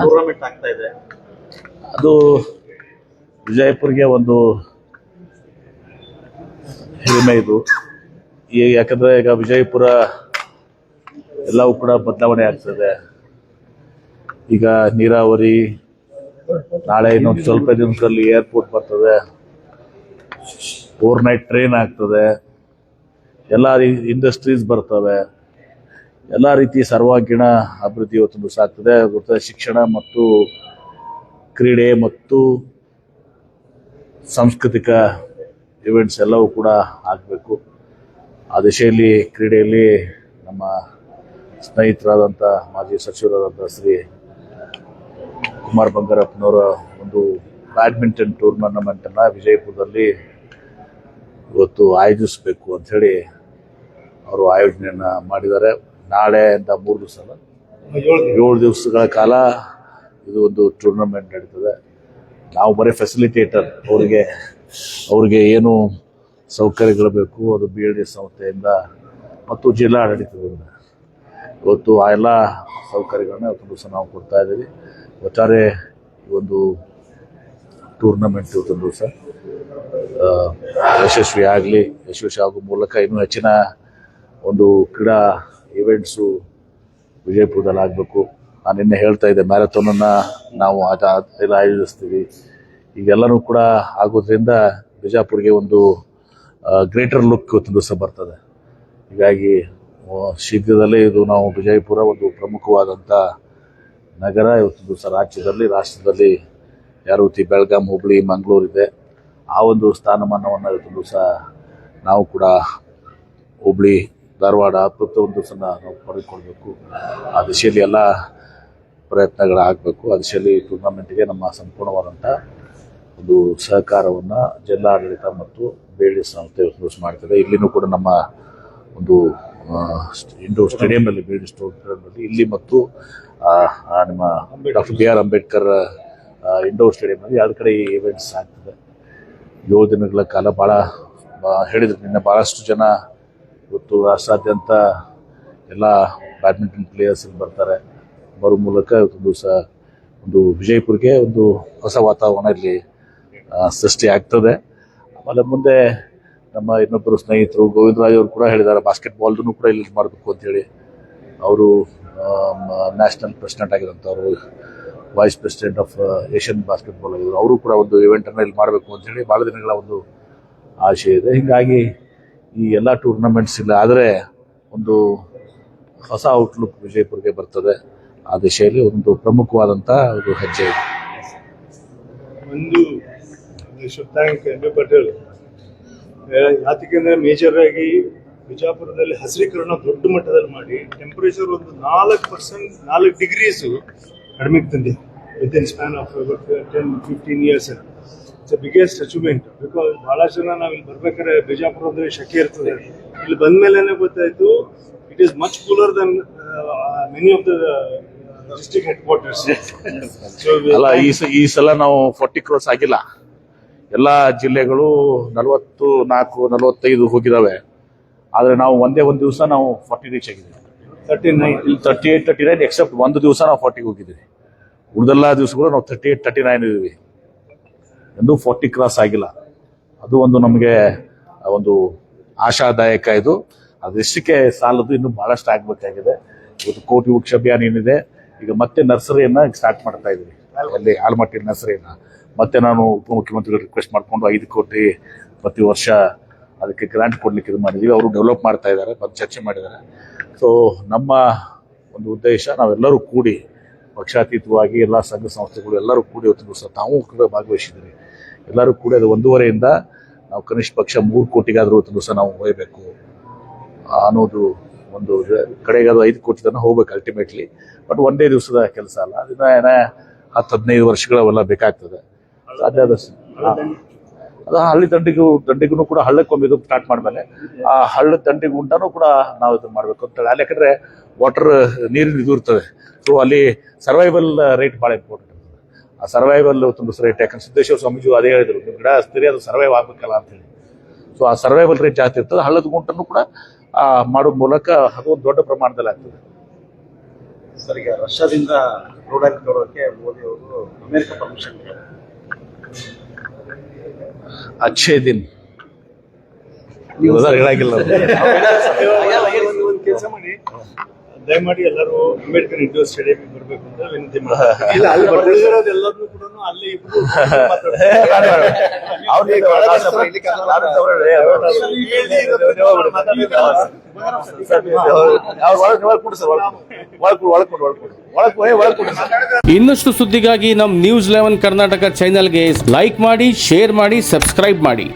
Tournament ಆಗ್ತಾ ಇದೆ. ಅದು ವಿಜಯಪುರ್ಗೆ ಒಂದು ಹೆಮ್ಮೆ ಇದು. ಯಾಕಂದ್ರೆ ಈಗ ವಿಜಯಪುರ ಎಲ್ಲವೂ ಕೂಡ ಬದಲಾವಣೆ ಆಗ್ತದೆ. ಈಗ ನೀರಾವರಿ, ನಾಳೆ ಇನ್ನೊಂದು ಸ್ವಲ್ಪ ದಿನದಲ್ಲಿ ಏರ್ಪೋರ್ಟ್ ಬರ್ತದೆ, ಓವರ್ನೈಟ್ ಟ್ರೈನ್ ಆಗ್ತದೆ, ಎಲ್ಲ ಇಂಡಸ್ಟ್ರೀಸ್ ಬರ್ತವೆ, ಎಲ್ಲ ರೀತಿ ಸರ್ವಾಂಗೀಣ ಅಭಿವೃದ್ಧಿ ಇವತ್ತೊಂದು ಸಾಗ್ತದೆ. ಶಿಕ್ಷಣ ಮತ್ತು ಕ್ರೀಡೆ ಮತ್ತು ಸಾಂಸ್ಕೃತಿಕ ಇವೆಂಟ್ಸ್ ಎಲ್ಲವೂ ಕೂಡ ಆಗಬೇಕು. ಆ ದಿಶೆಯಲ್ಲಿ ಕ್ರೀಡೆಯಲ್ಲಿ ನಮ್ಮ ಸ್ನೇಹಿತರಾದಂಥ ಮಾಜಿ ಸಚಿವರಾದಂಥ ಶ್ರೀ ಕುಮಾರ್ ಬಂಗಾರಪ್ಪನವರ ಒಂದು ಬ್ಯಾಡ್ಮಿಂಟನ್ ಟೂರ್ನಮೆಂಟನ್ನು ವಿಜಯಪುರದಲ್ಲಿ ಇವತ್ತು ಆಯೋಜಿಸಬೇಕು ಅಂಥೇಳಿ ಅವರು ಆಯೋಜನೆಯನ್ನು ಮಾಡಿದ್ದಾರೆ. ನಾಳೆಯಿಂದ 3 ದಿವಸ 7 ದಿವಸಗಳ ಕಾಲ ಇದು ಒಂದು ಟೂರ್ನಮೆಂಟ್ ನಡೀತದೆ. ನಾವು ಬರೀ ಫೆಸಿಲಿಟೇಟರ್, ಅವ್ರಿಗೆ ಏನು ಸೌಕರ್ಯಗಳು ಬೇಕು ಅದು BLD ಸಂಸ್ಥೆಯಿಂದ ಮತ್ತು ಜಿಲ್ಲಾಡಳಿತದಿಂದ ಇವತ್ತು ಆ ಎಲ್ಲ ಸೌಕರ್ಯಗಳನ್ನ ಇವತ್ತು ದಿವಸ ನಾವು ಕೊಡ್ತಾ ಇದ್ದೀವಿ. ಒಟ್ಟಾರೆ ಒಂದು ಟೂರ್ನಮೆಂಟ್ ಇವತ್ತೊಂದು ದಿವಸ ಯಶಸ್ವಿ ಆಗುವ ಮೂಲಕ ಇನ್ನೂ ಹೆಚ್ಚಿನ ಒಂದು ಕ್ರೀಡಾ ಇವೆಂಟ್ಸು ವಿಜಯಪುರದಲ್ಲಿ ಆಗಬೇಕು. ನಾನು ನಿನ್ನೆ ಹೇಳ್ತಾ ಇದ್ದೆ, ಮ್ಯಾರಥಾನನ್ನು ನಾವು ಎಲ್ಲ ಆಯೋಜಿಸ್ತೀವಿ. ಈಗೆಲ್ಲನೂ ಕೂಡ ಆಗೋದ್ರಿಂದ ಬಿಜಾಪುರ್ಗೆ ಒಂದು ಗ್ರೇಟರ್ ಲುಕ್ ಇವತ್ತೊಂದು ದಿವಸ ಬರ್ತದೆ. ಹೀಗಾಗಿ ಶೀಘ್ರದಲ್ಲೇ ಇದು ನಾವು ವಿಜಯಪುರ ಒಂದು ಪ್ರಮುಖವಾದಂಥ ನಗರ ಇವತ್ತೊಂದು ದಿವಸ ರಾಜ್ಯದಲ್ಲಿ, ರಾಷ್ಟ್ರದಲ್ಲಿ ಯಾವ ರೀತಿ ಬೆಳಗಾಂ, ಹುಬ್ಳಿ, ಮಂಗಳೂರು ಇದೆ, ಆ ಒಂದು ಸ್ಥಾನಮಾನವನ್ನು ಇವತ್ತೊಂದು ದಿವಸ ನಾವು ಕೂಡ ಹುಬ್ಳಿ, ಧಾರವಾಡ ಪ್ರತಿಯೊಂದು ದಿವಸ ನಾವು ಪಡೆದುಕೊಳ್ಬೇಕು. ಆ ದಿಶೆಯಲ್ಲಿ ಎಲ್ಲ ಪ್ರಯತ್ನಗಳಾಗಬೇಕು. ಆ ದಿಶೆಯಲ್ಲಿ ಟೂರ್ನಮೆಂಟ್ಗೆ ನಮ್ಮ ಸಂಪೂರ್ಣವಾದಂಥ ಒಂದು ಸಹಕಾರವನ್ನು ಜಿಲ್ಲಾಡಳಿತ ಮತ್ತು BLD ಸಂಸ್ಥೆ ಯೂಸ್ ಮಾಡ್ತದೆ. ಇಲ್ಲಿನೂ ಕೂಡ ನಮ್ಮ ಒಂದು ಇಂಡೋರ್ ಸ್ಟೇಡಿಯಂನಲ್ಲಿ, BLD ಸ್ಟೇಡಿಯಂನಲ್ಲಿ ಇಲ್ಲಿ ಮತ್ತು ನಿಮ್ಮ ಡಾಕ್ಟರ್ BR ಅಂಬೇಡ್ಕರ್ ಇಂಡೋರ್ ಸ್ಟೇಡಿಯಂನಲ್ಲಿ 2 ಕಡೆ ಈ ಇವೆಂಟ್ಸ್ ಆಗ್ತದೆ. 7 ದಿನಗಳ ಕಾಲ ಹೇಳಿದ್ರು ನಿನ್ನೆ, ಭಾಳಷ್ಟು ಜನ ಇವತ್ತು ರಾಷ್ಟ್ರಾದ್ಯಂತ ಎಲ್ಲ ಬ್ಯಾಡ್ಮಿಂಟನ್ ಪ್ಲೇಯರ್ಸ್ ಬರ್ತಾರೆ. ಬರೋ ಮೂಲಕ ಇವತ್ತೊಂದು ದಿವಸ ಒಂದು ವಿಜಯಪುರ್ಗೆ ಒಂದು ಹೊಸ ವಾತಾವರಣ ಇಲ್ಲಿ ಸೃಷ್ಟಿ ಆಗ್ತದೆ. ಆಮೇಲೆ ಮುಂದೆ ನಮ್ಮ ಇನ್ನೊಬ್ಬರು ಸ್ನೇಹಿತರು ಗೋವಿಂದರಾಜ್ ಅವರು ಕೂಡ ಹೇಳಿದ್ದಾರೆ, ಬಾಸ್ಕೆಟ್ಬಾಲ್ದೂ ಕೂಡ ಇಲ್ಲಿ ಮಾಡಬೇಕು ಅಂತೇಳಿ. ಅವರು ನ್ಯಾಷನಲ್ ಪ್ರೆಸಿಡೆಂಟ್ ಆಗಿರೋಂಥವ್ರು, vice president of Asian basketball ಆಗಿದ್ರು. ಅವರು ಕೂಡ ಒಂದು ಇವೆಂಟನ್ನು ಇಲ್ಲಿ ಮಾಡಬೇಕು ಅಂತೇಳಿ ಭಾಳ ದಿನಗಳ ಒಂದು ಆಶೆ ಇದೆ. ಹೀಗಾಗಿ ಈ ಎಲ್ಲ ಟೂರ್ನಮೆಂಟ್ಸ್ ಇಲ್ಲ ಆದರೆ ಒಂದು ಹೊಸ ಔಟ್ಲುಕ್ ವಿಜಯಪುರ್ಗೆ ಬರ್ತದೆ. ಆ ದಿಶೆಯಲ್ಲಿ ಒಂದು ಪ್ರಮುಖವಾದಂಥ ಒಂದು ಹೆಜ್ಜೆ ಇದೆ. ಒಂದು ಪಟೇಲ್ ಯಾತಕ್ಕೆಂದ್ರೆ ಮೇಜರ್ ಆಗಿ ಬಿಜಾಪುರದಲ್ಲಿ ಹಸಿರೀಕರಣ ದೊಡ್ಡ ಮಟ್ಟದಲ್ಲಿ ಮಾಡಿ ಟೆಂಪರೇಚರ್ ಒಂದು 4 ಡಿಗ್ರೀಸ್ ಕಡಿಮೆಗೆ ತಂದೆ within span of 10-15 years. It's biggest achievement. Because ಬಹಳಷ್ಟು ಜನ ನಾವು ಇಲ್ಲಿ ಬರ್ಬೇಕಾದ್ರೆ ಬಿಜಾಪುರ ಅಂದ್ರೆ ಶೆಕೆ ಇರ್ತದೆ, ಇಲ್ಲಿ ಬಂದ ಮೇಲೆನೆ ಗೊತ್ತಾಯ್ತು it is much cooler than many of the district headquarters. ಅಲ್ಲ, ಈ ಸಲ ನಾವು 40 ಕ್ರೋಸ್ ಆಗಿಲ್ಲ. ಎಲ್ಲ ಜಿಲ್ಲೆಗಳು 44-45 ಹೋಗಿದಾವೆ. ಆದರೆ ನಾವು ಒಂದೇ ಒಂದು ದಿವಸ ನಾವು 40 ರೀಚ್ ಆಗಿದ್ದೀವಿ. 38-39 ಎಕ್ಸೆಪ್ಟ್ ಒಂದು ದಿವಸ ನಾವು 40 ಹೋಗಿದ್ದೀವಿ. ಉಳಿದೆಲ್ಲ ದಿವಸಗಳು ನಾವು 38-39 ಇದ್ದೀವಿ. ಎಂದು 40 ಕ್ರಾಸ್ ಆಗಿಲ್ಲ. ಅದು ಒಂದು ನಮಗೆ ಒಂದು ಆಶಾದಾಯಕ. ಇದು ಅದೆಷ್ಟಕ್ಕೆ ಸಾಲದು, ಇನ್ನೂ ಬಹಳಷ್ಟು ಆಗಬೇಕಾಗಿದೆ. ಇವತ್ತು ಕೋಟಿ ವೃಕ್ಷ ಅಭಿಯಾನ ಏನಿದೆ, ಈಗ ಮತ್ತೆ ನರ್ಸರಿಯನ್ನು ಸ್ಟಾರ್ಟ್ ಮಾಡ್ತಾ ಇದ್ದೀವಿ. ಅಲ್ಲಿ ಆಲಮಟ್ಟಿ ನರ್ಸರಿಯನ್ನು ಮತ್ತೆ ನಾನು ಉಪಮುಖ್ಯಮಂತ್ರಿಗಳು ರಿಕ್ವೆಸ್ಟ್ ಮಾಡಿಕೊಂಡು 5 ಕೋಟಿ ಪ್ರತಿ ವರ್ಷ ಅದಕ್ಕೆ ಗ್ರಾಂಟ್ ಕೊಡ್ಲಿಕ್ಕೆ ಇದು ಮಾಡಿದ್ದೀವಿ. ಅವರು ಡೆವಲಪ್ ಮಾಡ್ತಾ ಇದ್ದಾರೆ, ಬಂದು ಚರ್ಚೆ ಮಾಡಿದ್ದಾರೆ. ಸೊ ನಮ್ಮ ಒಂದು ಉದ್ದೇಶ, ನಾವೆಲ್ಲರೂ ಕೂಡಿ ಪಕ್ಷಾತೀತವಾಗಿ ಎಲ್ಲ ಸಂಘ ಸಂಸ್ಥೆಗಳು ಎಲ್ಲರೂ ಕೂಡಿ ಇವತ್ತು ದಿವಸ ತಾವು ಕೂಡ ಭಾಗವಹಿಸಿದ್ದೀವಿ. ಎಲ್ಲರೂ ಕೂಡಿ ಅದು 1.5ರಿಂದ ನಾವು ಕನಿಷ್ಠ ಪಕ್ಷ 3 ಕೋಟಿಗಾದರೂ ಇವತ್ತು ದಿವಸ ನಾವು ಹೋಗಬೇಕು ಅನ್ನೋದು ಒಂದು ಕಡೆಗೆ. ಅದು 5 ಕೋಟಿ ತನಕ ಹೋಗ್ಬೇಕು ಅಲ್ಟಿಮೇಟ್ಲಿ. ಬಟ್ ಒಂದೇ ದಿವಸದ ಕೆಲಸ ಅಲ್ಲ, ಅದನ್ನ 10-15 ವರ್ಷಗಳೆಲ್ಲ ಬೇಕಾಗ್ತದೆ. ಸಾಧ್ಯ ಆದಷ್ಟು ಅದು ಹಳ್ಳಿ ದಂಡಿಗೂ ಕೂಡ ಹಳ್ಳಕ್ಕೊಮ್ಮೆ ಇದು ಸ್ಟಾರ್ಟ್ ಮಾಡ್ಮೇಲೆ ಆ ಹಳ್ಳದ ದಂಡಿಗೆ ಉಂಟಾನು ಕೂಡ ನಾವು ಇದನ್ನು ಮಾಡಬೇಕು ಅಂತೇಳಿ. ಅಲ್ಲಿ ಯಾಕಂದ್ರೆ ನೀರಿನ ಇದು ಇರ್ತದೆ. ಸೊ ಅಲ್ಲಿ ಸರ್ವೈವಲ್ ರೇಟ್ ಭಾಳ ಇಂಪಾರ್ಟೆಂಟ್. ಆ ಸರ್ವೈವಲ್ ತುಂಬ ರೇಟ್, ಯಾಕಂದ್ರೆ ಸಿದ್ದೇಶ್ವರ ಸ್ವಾಮೀಜಿ ಅದೇ ಹೇಳಿದ್ರು, ನೀವು ಗಿಡ ಹಚ್ತೀರಿ ಅದು ಸರ್ವೈವ್ ಆಗ್ಬೇಕಲ್ಲ ಅಂತೇಳಿ. ಸೊ ಆ ಸರ್ವೈವಲ್ ರೇಟ್ ಜಾಸ್ತಿ ಇರ್ತದೆ. ಹಳ್ಳದ ಗುಂಟನ್ನು ಕೂಡ ಮಾಡೋ ಮೂಲಕ ಅದು ಒಂದು ದೊಡ್ಡ ಪ್ರಮಾಣದಲ್ಲಿ ಆಗ್ತದೆ. ಸರ್, ಈಗ ರಷ್ಯಾದಿಂದ ಕ್ರೂಡ್ ಆಯಿಲ್ ತಗೊಳ್ಳೋಕೆ ಮೋದಿ ಅವರು ಅಮೆರಿಕ ಪರ್ಮಿಷನ್ ಅಚ್ಚೇ ದಿನ್ ಹೇಳಾಗಿಲ್ಲ ಒಂದು ಕೆಲಸ ಮಾಡಿ, ದಯಮಾಡಿ ಎಲ್ಲರೂ ಅಂಬೇಡ್ಕರ್ ಇಂಡೋರ್ ಸ್ಟೇಡಿಯಂ ಬರಬೇಕು ಅಂತ ವಿನಂತಿ ಮಾಡ್ತೀನಿ. ಅಲ್ಲಿ ಎಲ್ಲರನ್ನೂ ಕೂಡ ಅಲ್ಲೇ ಇಬ್ರು ಇನ್ನಷ್ಟು ಸುದ್ದಿಗಾಗಿ ನಮ್ಮ ನ್ಯೂಸ್ 11 ಕರ್ನಾಟಕ ಚಾನೆಲ್ಗೆ ಲೈಕ್ ಮಾಡಿ, ಶೇರ್ ಮಾಡಿ, ಸಬ್ಸ್ಕ್ರೈಬ್ ಮಾಡಿ.